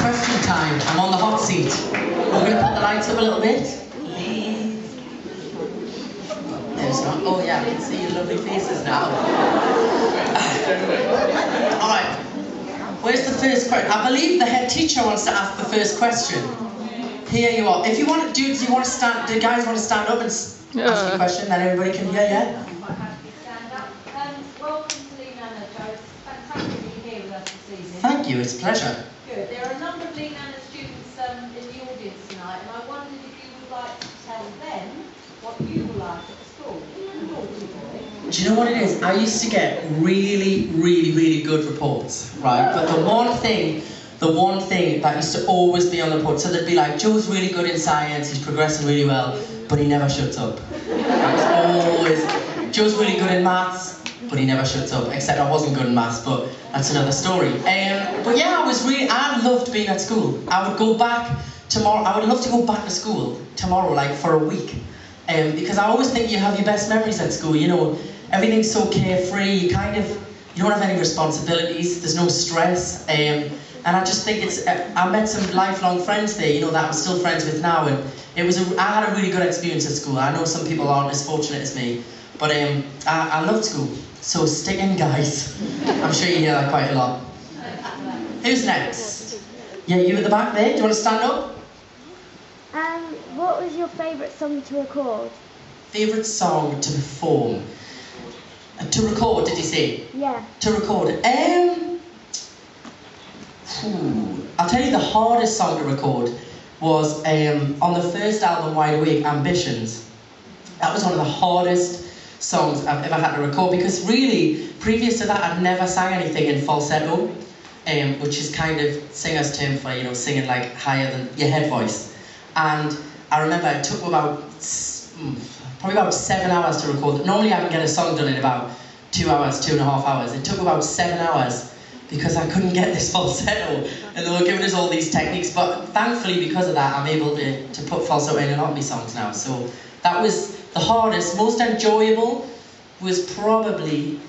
question time. I'm on the hot seat. We're going to put the lights up a little bit. There's not. Oh yeah, I can see your lovely faces now. Alright. Where's the first question? I believe the head teacher wants to ask the first question. Here you are. If you want to do you want to stand, do you guys want to stand up and ask a question, then everybody can hear you? Welcome to Lea Manor, Joe. It's fantastic that you're here with us this evening. Thank you, it's a pleasure. Good. There are a number of Lea Manor students in the audience tonight, and I wondered if you would like to tell them what you were like at school. Do you know what it is? I used to get really, really, really good reports, right? But the one thing that used to always be on the report, so they'd be like, Joe's really good in science, he's progressing really well, but he never shuts up. Joe's really good in maths, but he never shuts up, except I wasn't good in maths, but that's another story. But yeah, I loved being at school. I would go back tomorrow, I would love to go back to school tomorrow, like for a week. Because I always think you have your best memories at school, you know, everything's so carefree, you don't have any responsibilities, there's no stress, and I just think I met some lifelong friends there, you know, that I'm still friends with now, and I had a really good experience at school. I know some people aren't as fortunate as me, but I loved school, so stick in, guys. I'm sure you hear that quite a lot. Who's next? Yeah, you at the back there, do you want to stand up? What was your favourite song to record? Favourite song to perform? To record, did you say? Yeah. To record. I'll tell you the hardest song to record was on the first album, Wide Awake, Ambitions. That was one of the hardest songs I've ever had to record, because really, previous to that, I'd never sang anything in falsetto, which is kind of singer's term for, you know, singing like higher than your head voice. And I remember it took probably about 7 hours to record. Normally I can get a song done in about 2 hours, 2.5 hours. It took about 7 hours because I couldn't get this falsetto, and they were giving us all these techniques. But thankfully, because of that, I'm able to put falsetto in a lot of my songs now. So that was the hardest. Most enjoyable was probably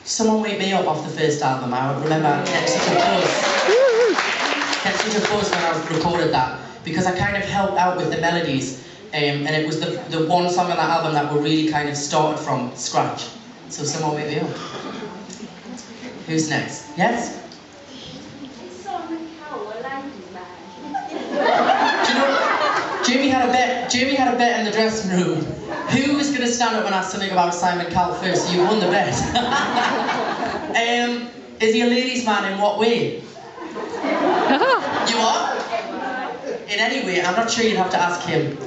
Someone Wake Me Up off the first album. I remember getting such a buzz when I recorded that, because I kind of helped out with the melodies, and it was the one song on that album that we really kind of started from scratch. So Someone Wake Me Up. Who's next? Yes? Is Simon Cowell a ladies' man? Do you know, Jamie had a bet in the dressing room. Who was going to stand up and ask something about Simon Cowell first? You won the bet. Is he a ladies' man in what way? You are? In any way, I'm not sure, you'd have to ask him.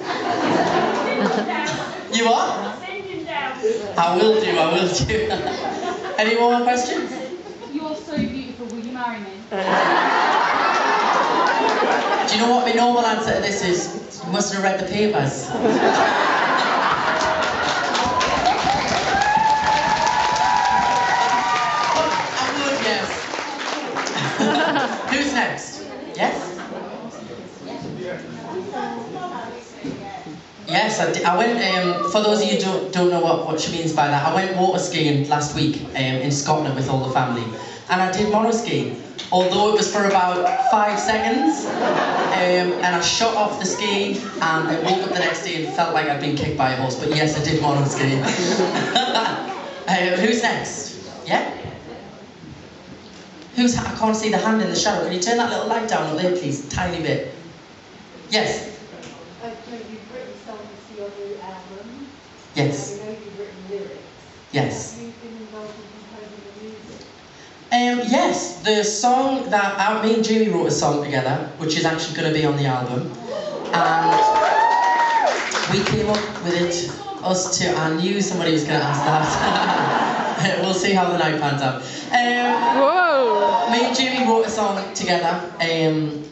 You are? I will do. Any more questions? You're so beautiful, will you marry me? Do you know what my normal answer to this is? You must have read the papers. I would, yes. Who's next? Yes? Yes, I went, for those of you who don't know what she means by that, I went water skiing last week in Scotland with all the family, and I did mono skiing, although it was for about 5 seconds, and I shot off the ski, and I woke up the next day and felt like I'd been kicked by a horse, but yes, I did mono skiing. Who's next? Yeah? I can't see the hand in the shadow. Can you turn that little light down up there, please? Tiny bit. Yes? You've written songs to your new album. Yes. I know you've written lyrics. Yes. Have you been involved in composing the music? Yes, the song that me and Jamie wrote a song together, which is actually going to be on the album, and we came up with it, us two. I knew somebody was going to ask that. We'll see how the night pans out. Me and Jamie wrote a song together, and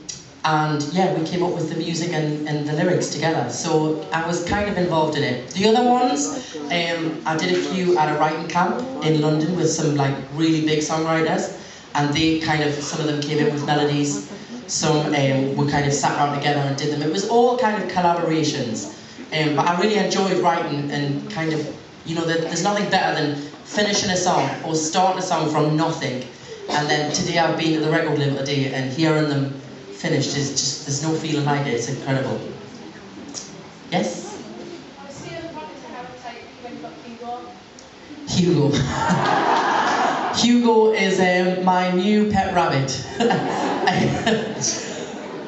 yeah, we came up with the music and the lyrics together, so I was kind of involved in it. The other ones, I did a few at a writing camp in London with some like really big songwriters, and they some of them came in with melodies, some we kind of sat around together and did them. It was all kind of collaborations, but I really enjoyed writing, and kind of, you know, there's nothing better than finishing a song or starting a song from nothing And then today I've been at the record label today, and hearing them finished is just, there's no feeling like it. It's incredible. Yes? I was still wanting to have a take when you got Hugo. Hugo. Hugo is my new pet rabbit.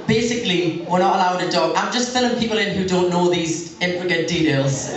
Basically, we're not allowed a dog. I'm just filling people in who don't know these intricate details.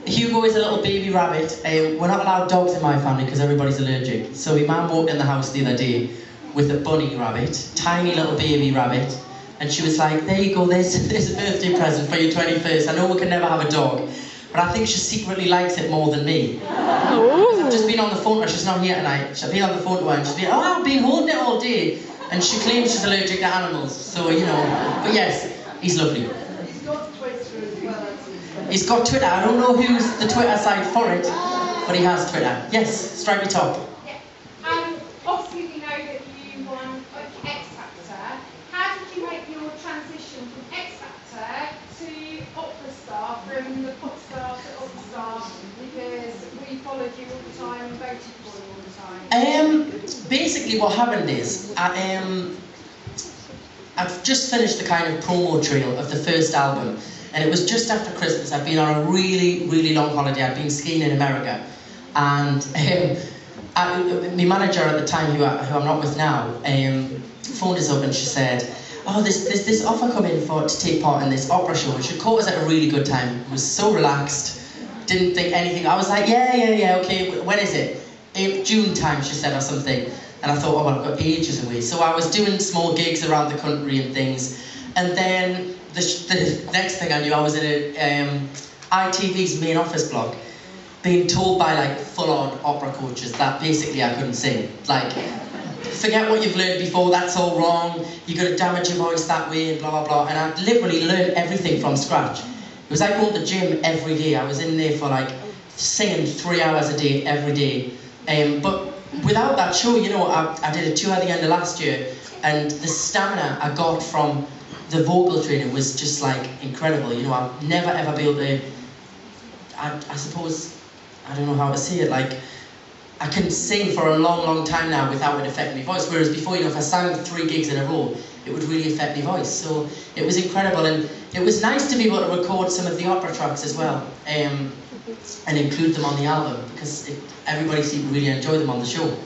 Hugo is a little baby rabbit. We're not allowed dogs in my family because everybody's allergic. So my mum walked in the house the other day with a bunny rabbit, tiny little baby rabbit, and she was like, there you go, there's a birthday present for your 21st. I know we can never have a dog, but I think she secretly likes it more than me. I've just been on the phone to her, she's not here tonight. I've been on the phone to her and she's been, oh, I've been holding it all day. And she claims she's allergic to animals, so you know. But yes, he's lovely. He's got Twitter as well. He's got Twitter. I don't know who's the Twitter side for it, but he has Twitter. Yes, Stripey Top. Yeah. Obviously we know that you won X Factor. How did you make your transition from X Factor to opera star, from the pop star to opera star? Because we followed you all the time and voted for you all the time. Basically what happened is, I've just finished the kind of promo trail of the first album, and it was just after Christmas. I'd been on a really, really long holiday. I'd been skiing in America, and my manager at the time, who I'm not with now, phoned us up and she said, oh, there's this offer coming to take part in this opera show. And she caught us at a really good time. It was so relaxed, didn't think anything. I was like, yeah, okay, when is it? June time, she said, or something. And I thought, oh, well, I've got ages away. So I was doing small gigs around the country and things. And then the next thing I knew, I was in ITV's main office block, being told by like full-on opera coaches that basically I couldn't sing. Like, forget what you've learned before, that's all wrong, you're going to damage your voice that way, and blah, blah, blah. And I literally learned everything from scratch. It was like going to the gym every day. I was in there for like singing 3 hours a day, every day. But without that show, you know, I did a tour at the end of last year, and the stamina I got from the vocal training was just like incredible. You know, I'll never ever be able to, I suppose, I don't know how to say it, like, I can sing for a long, long time now without it affecting my voice, whereas before, you know, if I sang 3 gigs in a row, it would really affect my voice. So it was incredible, and it was nice to be able to record some of the opera tracks as well, and include them on the album, because everybody seemed to really enjoy them on the show.